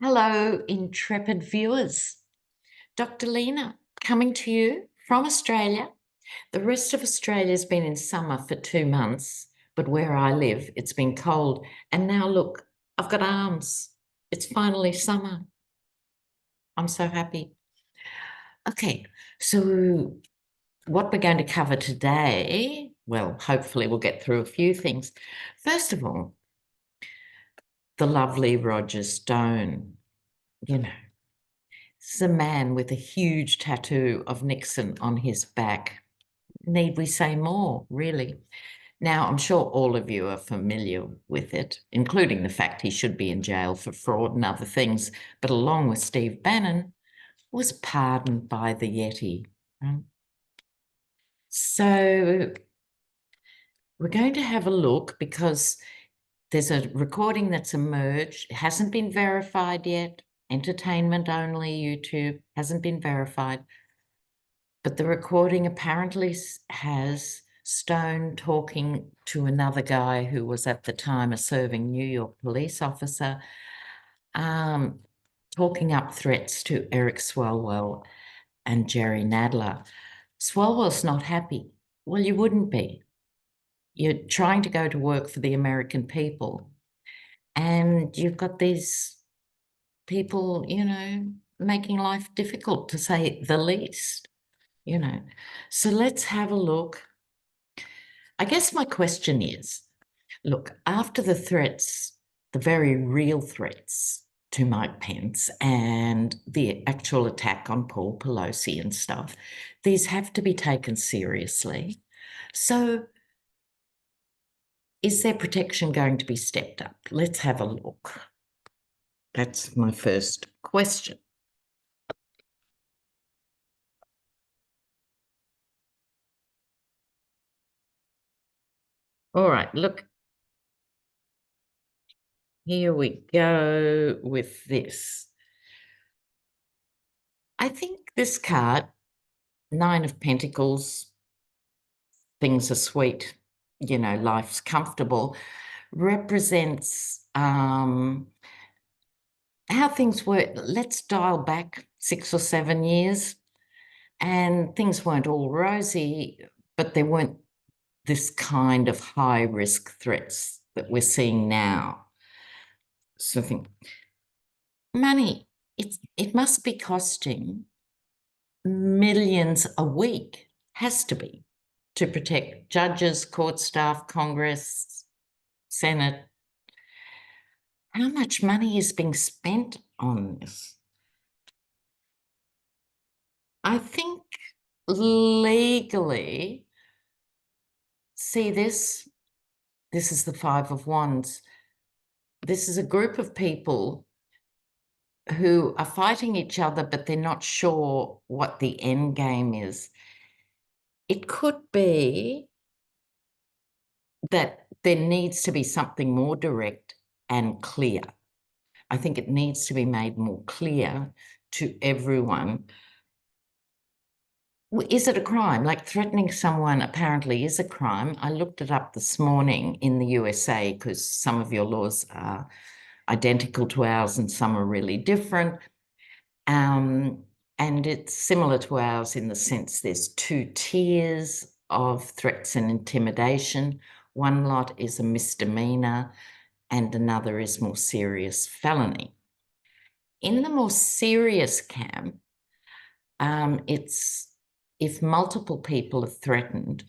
Hello, intrepid viewers. Dr. Lena coming to you from Australia. The rest of Australia's been in summer for 2 months, but where I live, it's been cold. And now look, I've got arms. It's finally summer. I'm so happy. Okay, so what we're going to cover today, well, hopefully we'll get through a few things. First of all, the lovely Roger Stone, you know. This is a man with a huge tattoo of Nixon on his back. Need we say more, really? Now, I'm sure all of you are familiar with it, including the fact he should be in jail for fraud and other things, but along with Steve Bannon, was pardoned by the Yeti. So we're going to have a look because there's a recording that's emerged. It hasn't been verified yet. Entertainment only, YouTube, hasn't been verified. But the recording apparently has Stone talking to another guy who was at the time a serving New York police officer, talking up threats to Eric Swalwell and Jerry Nadler. Swalwell's not happy. Well, you wouldn't be. You're trying to go to work for the American people, and you've got these people, making life difficult, to say the least. So let's have a look. I guess my question is, look, after the threats, the very real threats to Mike Pence and the actual attack on Paul Pelosi and stuff, these have to be taken seriously. So is their protection going to be stepped up? Let's have a look. That's my first question. All right, look, here we go with this. I think this card, Nine of Pentacles, things are sweet, life's comfortable, represents how things were. Let's dial back 6 or 7 years, and things weren't all rosy, but there weren't this kind of high-risk threats that we're seeing now. So I think money, it must be costing millions a week, has to be, to protect judges, court staff, Congress, Senate. How much money is being spent on this? I think legally, see this? This is the Five of Wands. This is a group of people who are fighting each other, but they're not sure what the end game is. It could be that there needs to be something more direct and clear. I think it needs to be made more clear to everyone. Is it a crime? Like, threatening someone apparently is a crime. I looked it up this morning in the USA because some of your laws are identical to ours and some are really different. And it's similar to ours in the sense there's 2 tiers of threats and intimidation. One lot is a misdemeanor and another is more serious felony. In the more serious camp, it's if multiple people are threatened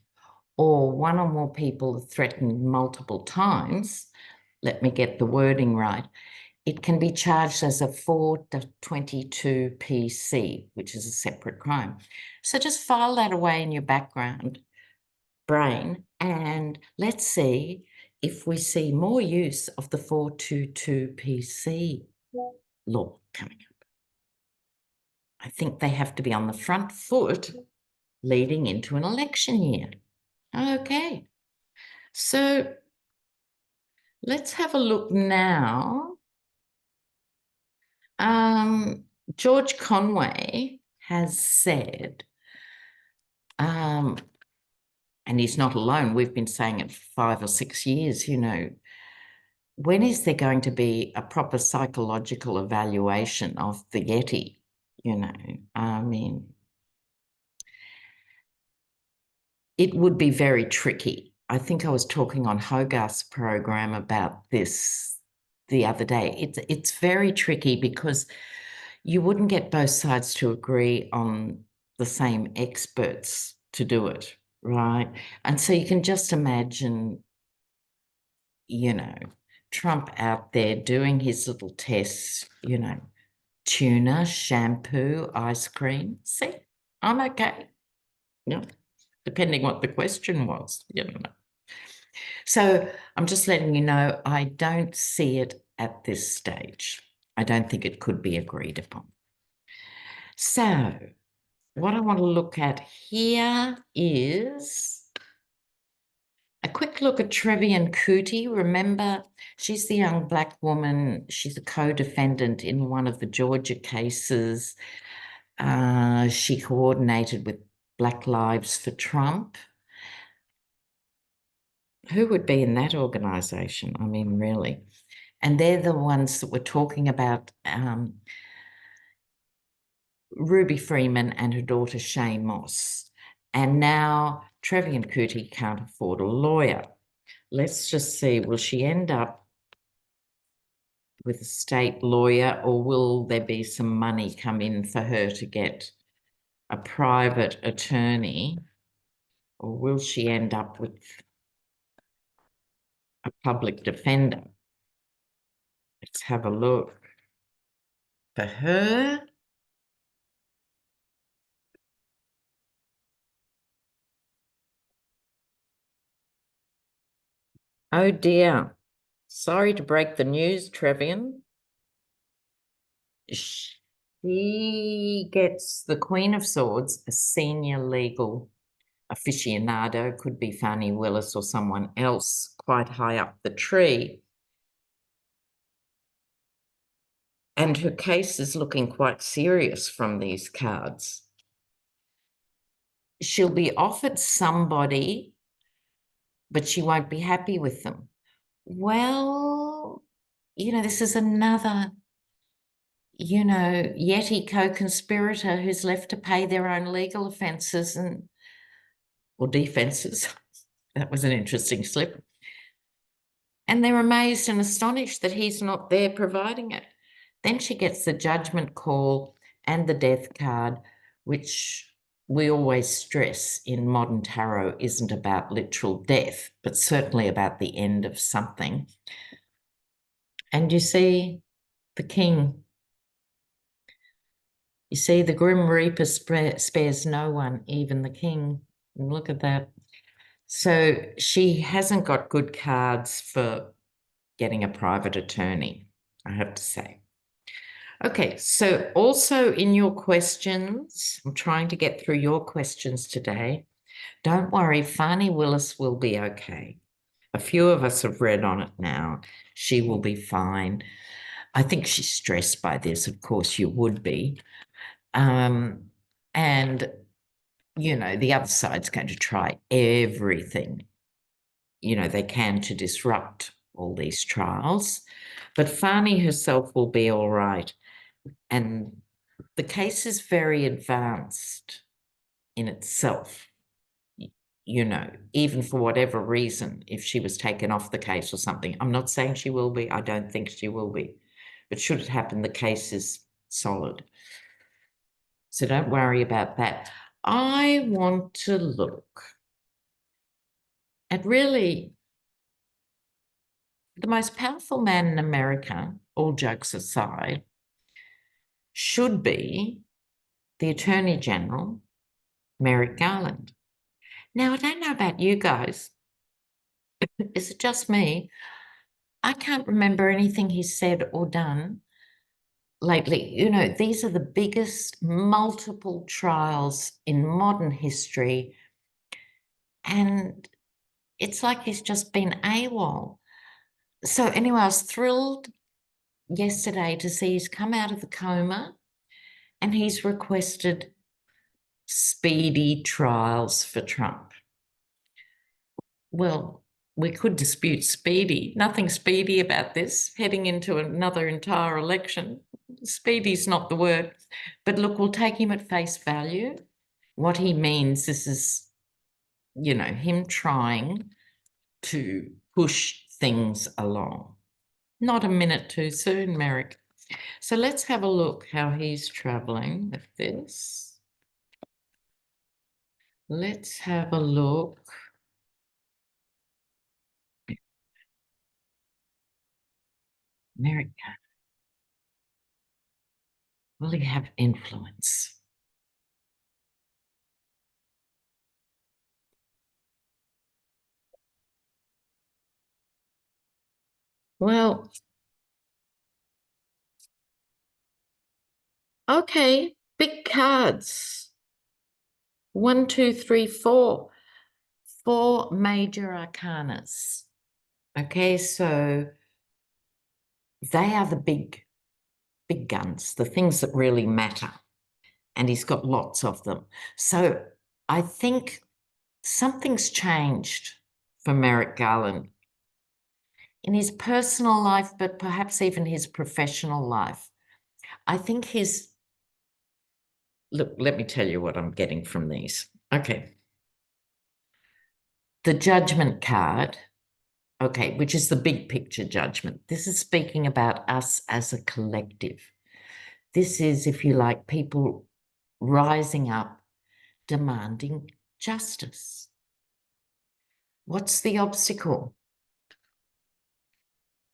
or one or more people are threatened multiple times, let me get the wording right, it can be charged as a 422 PC, which is a separate crime. So just file that away in your background brain, and let's see if we see more use of the 422 PC law coming up. I think they have to be on the front foot leading into an election year. Okay, so let's have a look now. George Conway has said, and he's not alone, we've been saying it for 5 or 6 years, when is there going to be a proper psychological evaluation of the Yeti? You know, I mean, it would be very tricky. I think I was talking on Hogarth's program about this the other day. It's very tricky because you wouldn't get both sides to agree on the same experts to do it, right? And so you can just imagine, you know, Trump out there doing his little tests, you know, tuna, shampoo, ice cream. See, I'm okay. Yeah, depending what the question was, you know. So I'm just letting you know, I don't see it at this stage. I don't think it could be agreed upon. So what I want to look at here is a quick look at Trevian Cootie. Remember, she's the young black woman. She's a co-defendant in one of the Georgia cases. She coordinated with Black Lives for Trump. Who would be in that organisation? I mean, really. And they're the ones that were talking about Ruby Freeman and her daughter Shaye Moss. And now Trevian Cootie can't afford a lawyer. Let's just see, will she end up with a state lawyer, or will there be some money come in for her to get a private attorney, or will she end up with a public defender? Let's have a look. For her, oh dear. Sorry to break the news, Trevian. She gets the Queen of Swords, a senior legal aficionado, could be Fani Willis or someone else quite high up the tree. And her case is looking quite serious from these cards. She'll be offered somebody, but she won't be happy with them. Well, you know, this is another, you know, Yeti co-conspirator who's left to pay their own legal offences or defences. That was an interesting slip. And they're amazed and astonished that he's not there providing it. Then she gets the judgment call and the death card, which we always stress in modern tarot isn't about literal death, but certainly about the end of something. And you see the king. You see the Grim Reaper spares no one, even the king. And look at that. So she hasn't got good cards for getting a private attorney, I have to say. Okay, so also in your questions, I'm trying to get through your questions today. Don't worry, Fani Willis will be okay. A few of us have read on it now. She will be fine. I think she's stressed by this. Of course, you would be. And, you know, the other side's going to try everything, you know, they can to disrupt all these trials. But Fani herself will be all right. And the case is very advanced in itself, you know, even for whatever reason, if she was taken off the case or something. I'm not saying she will be. I don't think she will be. But should it happen, the case is solid. So don't worry about that. I want to look at really the most powerful man in America, all jokes aside, should be the Attorney General, Merrick Garland. Now, I don't know about you guys. Is it just me? I can't remember anything he's said or done lately. You know, these are the biggest multiple trials in modern history. And it's like he's just been AWOL. So anyway, I was thrilled yesterday to see he's come out of the coma and he's requested speedy trials for Trump. Well, we could dispute speedy. Nothing speedy about this, heading into another entire election. Speedy's not the word. But look, we'll take him at face value. What he means, this is, him trying to push things along. Not a minute too soon, Merrick. So let's have a look how he's traveling with this. Let's have a look. Merrick, will he have influence? Well, okay, big cards. 1, 2, 3, 4. 4 major arcanas. Okay, so they are the big guns, the things that really matter. And he's got lots of them. So I think something's changed for Merrick Garland in his personal life, but perhaps even his professional life. I think look, let me tell you what I'm getting from these. Okay. The judgment card, okay, which is the big picture judgment. This is speaking about us as a collective. This is, if you like, people rising up, demanding justice. What's the obstacle?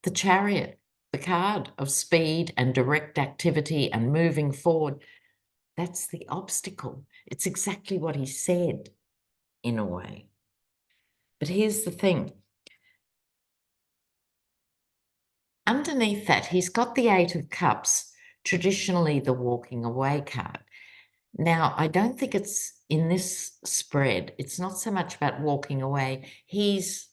The Chariot, the card of speed and direct activity and moving forward. That's the obstacle. It's exactly what he said, in a way. But here's the thing. Underneath that, he's got the 8 of Cups, traditionally the walking away card. Now, I don't think it's in this spread. It's not so much about walking away. He's,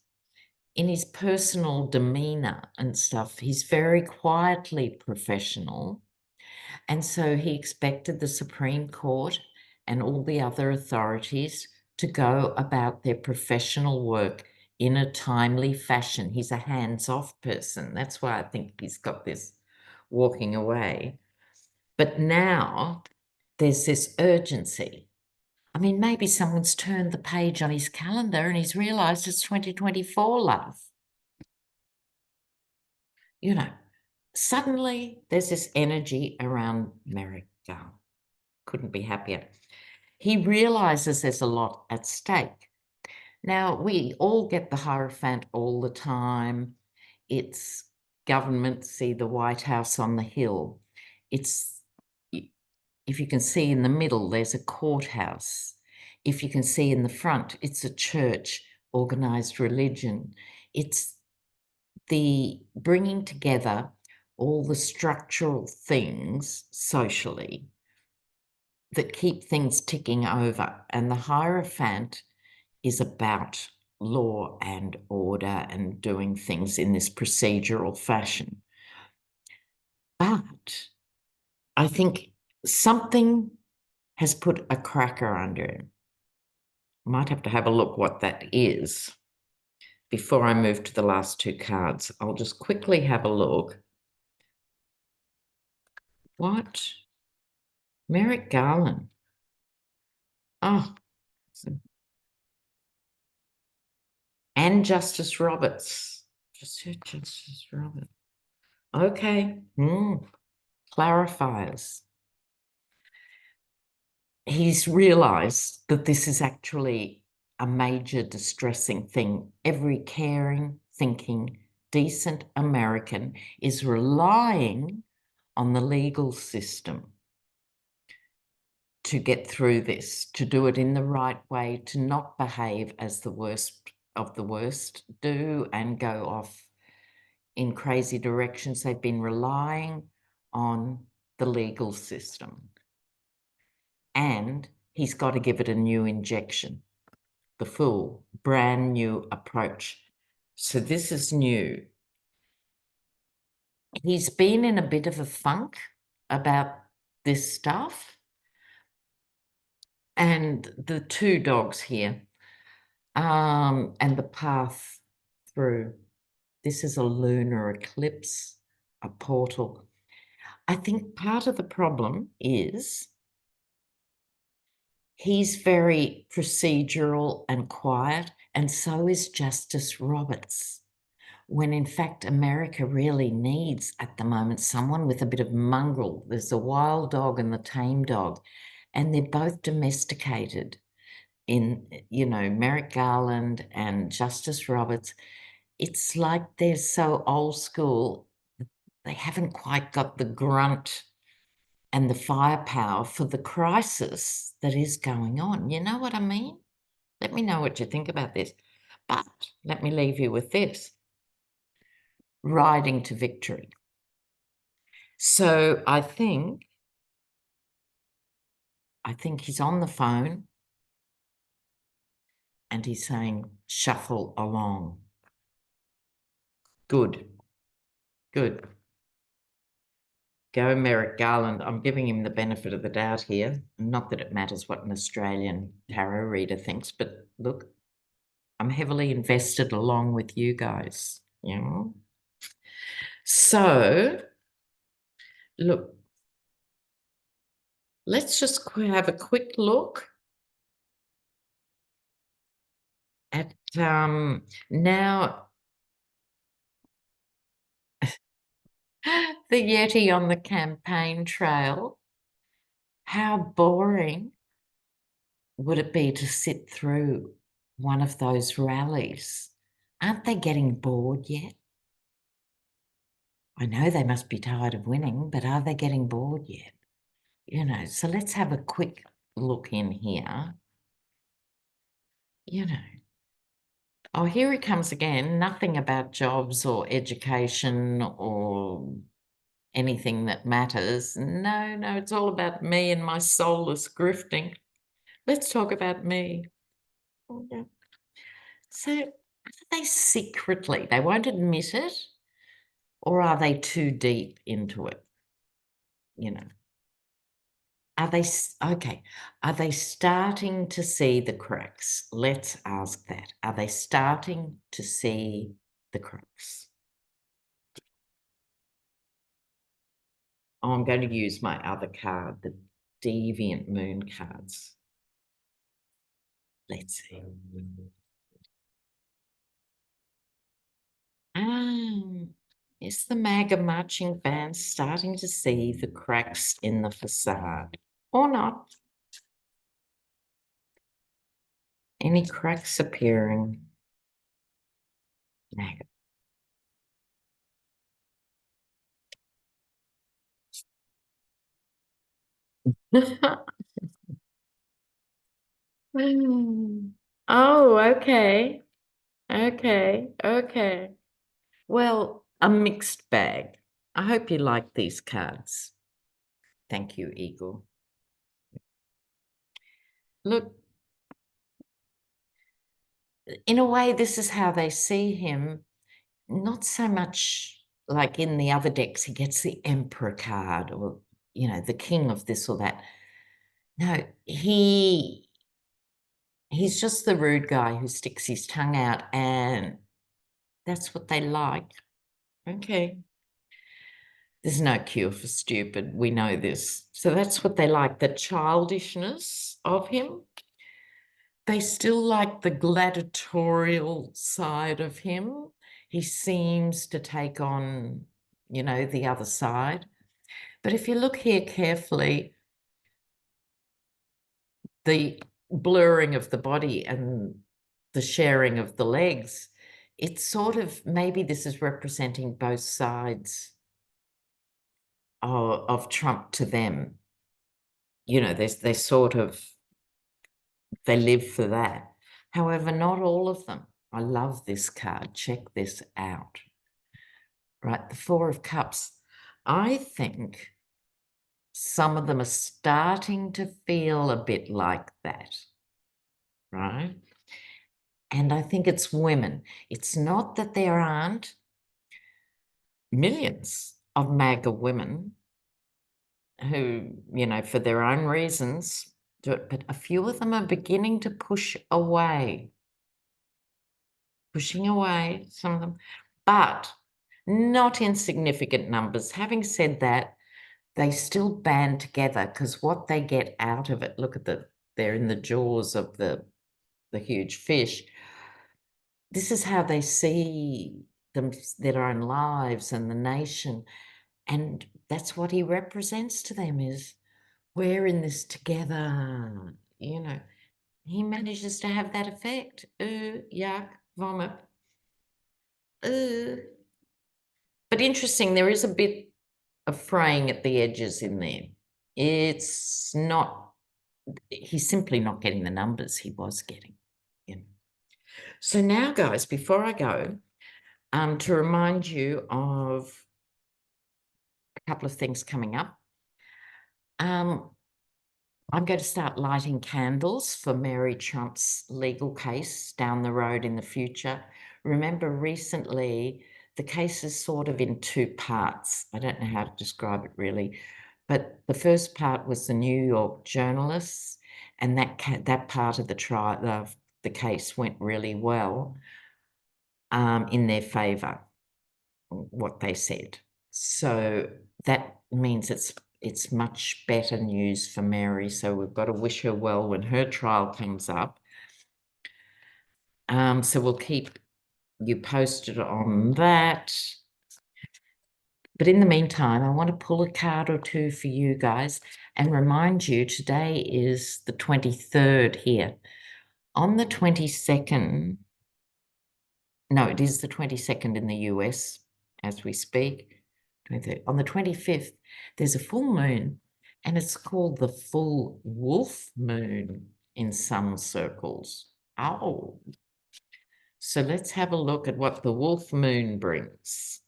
in his personal demeanor and stuff, he's very quietly professional. And so he expected the Supreme Court and all the other authorities to go about their professional work in a timely fashion. He's a hands-off person. That's why I think he's got this walking away. But now there's this urgency. I mean, maybe someone's turned the page on his calendar and he's realised it's 2024, love. Suddenly there's this energy around Merrick Garland. Couldn't be happier. He realises there's a lot at stake. Now, we all get the Hierophant all the time. It's government, see the White House on the hill. It's, if you can see in the middle, there's a courthouse. If you can see in the front, it's a church, organised religion. It's the bringing together all the structural things socially that keep things ticking over. And the Hierophant is about law and order and doing things in this procedural fashion. But I think something has put a cracker under him. Might have to have a look what that is before I move to the last 2 cards. I'll just quickly have a look. What? Merrick Garland. Oh, and Justice Roberts. Justice Roberts. Okay. Clarifiers. He's realised that this is actually a major distressing thing. Every caring, thinking, decent American is relying on the legal system to get through this, to do it in the right way, to not behave as the worst of the worst do and go off in crazy directions. They've been relying on the legal system. And he's got to give it a new injection, the Fool, brand new approach. So this is new. He's been in a bit of a funk about this stuff. And the 2 dogs here, and the path through. This is a lunar eclipse, a portal. I think part of the problem is he's very procedural and quiet, and so is Justice Roberts, when in fact America really needs at the moment someone with a bit of mongrel. There's the wild dog and the tame dog, and they're both domesticated in, Merrick Garland and Justice Roberts. It's like they're so old school, they haven't quite got the grunt and the firepower for the crisis that is going on. You know what I mean? Let me know what you think about this. But let me leave you with this. Riding to victory. So I think he's on the phone and he's saying, shuffle along. Good. Go Merrick Garland. I'm giving him the benefit of the doubt here. Not that it matters what an Australian tarot reader thinks, but look, I'm heavily invested along with you guys, So, look, let's just have a quick look at now the Yeti on the campaign trail. How boring would it be to sit through one of those rallies? Aren't they getting bored yet? I know they must be tired of winning, but are they getting bored yet? So let's have a quick look in here. Oh, here he comes again. Nothing about jobs or education or anything that matters. No, it's all about me and my soulless grifting. Let's talk about me. Yeah. So are they secretly, they won't admit it, or are they too deep into it? Are they, okay, are they starting to see the cracks? Let's ask that. Are they starting to see the cracks? Oh, I'm going to use my other card, the Deviant Moon cards. Let's see. Is the MAGA marching band starting to see the cracks in the facade or not? Any cracks appearing? MAGA. Oh, okay. Okay. Well, a mixed bag. I hope you like these cards. Thank you, Eagle. Look, in a way, this is how they see him. Not so much like in the other decks, he gets the Emperor card or, the king of this or that. No, he's just the rude guy who sticks his tongue out, and that's what they like. Okay. There's no cure for stupid. We know this. So that's what they like, the childishness of him. They still like the gladiatorial side of him. He seems to take on, the other side. But if you look here carefully, the blurring of the body and the sharing of the legs, it's sort of, maybe this is representing both sides of Trump to them. They're sort of, they live for that. However, not all of them. I love this card. Check this out. Right, the Four of Cups. I think some of them are starting to feel a bit like that, right? And I think it's women. It's not that there aren't millions of MAGA women who, for their own reasons do it, but a few of them are beginning to push away pushing away, some of them, but not in significant numbers. Having said that, they still band together because what they get out of it, look at they're in the jaws of the huge fish. This is how they see their own lives and the nation. And that's what he represents to them is, we're in this together, you know. He manages to have that effect. Yuck, vomit. But interesting, there is a bit of fraying at the edges in there. It's not, he's simply not getting the numbers he was getting. You know. So now, guys, before I go, to remind you of a couple of things coming up. I'm going to start lighting candles for Mary Trump's legal case down the road in the future. Remember, recently, the case is sort of in two parts. I don't know how to describe it really, but the first part was the New York journalists, and that part of the trial, the case went really well in their favour, what they said. So that means it's much better news for Mary. So we've got to wish her well when her trial comes up. So we'll keep you posted on that. But in the meantime, I want to pull a card or two for you guys and remind you today is the 23rd here. On the 22nd, no, it is the 22nd in the US as we speak. 23rd. On the 25th, there's a full moon, and it's called the full wolf moon in some circles. Oh, so let's have a look at what the wolf moon brings.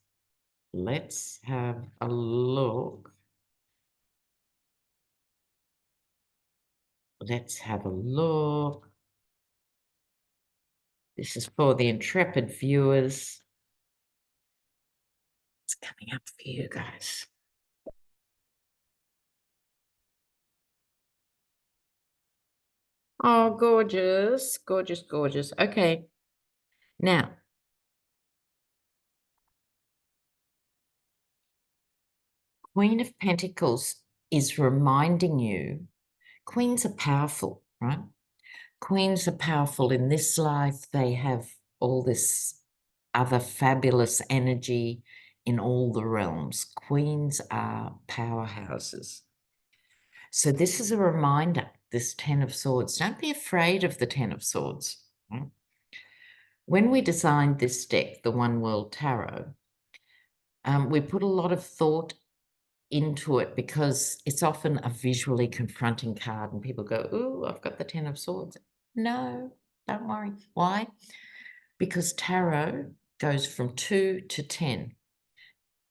Let's have a look. Let's have a look. This is for the intrepid viewers. It's coming up for you guys. Oh, gorgeous, gorgeous, gorgeous. Okay. Now, Queen of Pentacles is reminding you, queens are powerful, right? Queens are powerful in this life. They have all this other fabulous energy in all the realms. Queens are powerhouses. So this is a reminder, this Ten of Swords. Don't be afraid of the Ten of Swords. Right? When we designed this deck, the One World Tarot, we put a lot of thought into it because it's often a visually confronting card and people go, ooh, I've got the Ten of Swords. No, don't worry. Why? Because tarot goes from 2 to 10.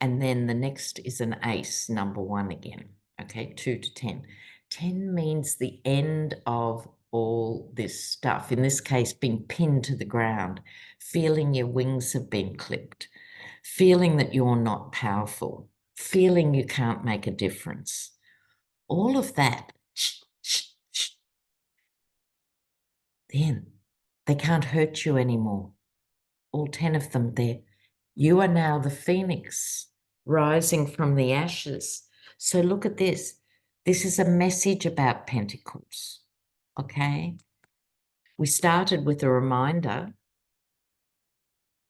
And then the next is an ace, number 1 again. Okay, 2 to 10. 10 means the end of all this stuff. In this case, being pinned to the ground, feeling your wings have been clipped, feeling that you're not powerful, feeling you can't make a difference. All of that, then they can't hurt you anymore. All 10 of them there. You are now the phoenix rising from the ashes. So look at this. This is a message about Pentacles, okay? We started with a reminder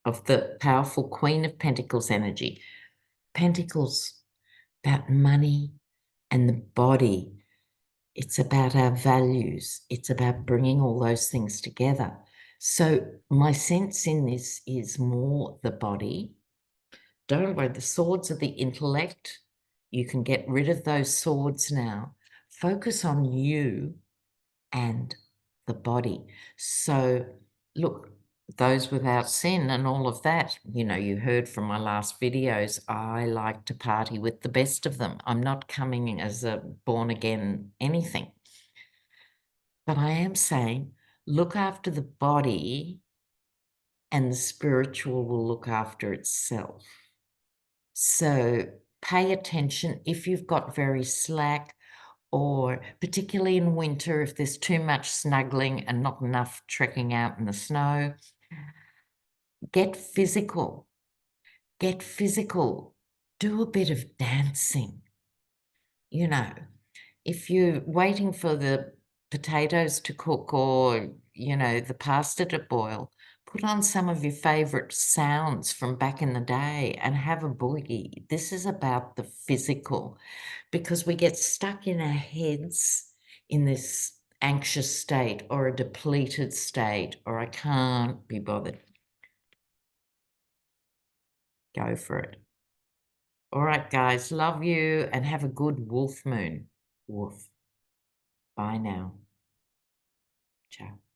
of the powerful Queen of Pentacles energy. Pentacles, about money and the body. It's about our values. It's about bringing all those things together. So my sense in this is more the body. Don't worry, the swords are the intellect. You can get rid of those swords now. Focus on you and the body. So look, those without sin and all of that, you know, you heard from my last videos, I like to party with the best of them. I'm not coming as a born again anything. But I am saying, look after the body and the spiritual will look after itself. So pay attention if you've got very slack, or particularly in winter, if there's too much snuggling and not enough trekking out in the snow, Get physical. Get physical. Do a bit of dancing. You know, if you're waiting for the potatoes to cook or, the pasta to boil, put on some of your favorite sounds from back in the day and have a boogie. This is about the physical because we get stuck in our heads in this anxious state or a depleted state or I can't be bothered. Go for it. All right, guys, love you and have a good wolf moon. Woof. Bye now. Ciao.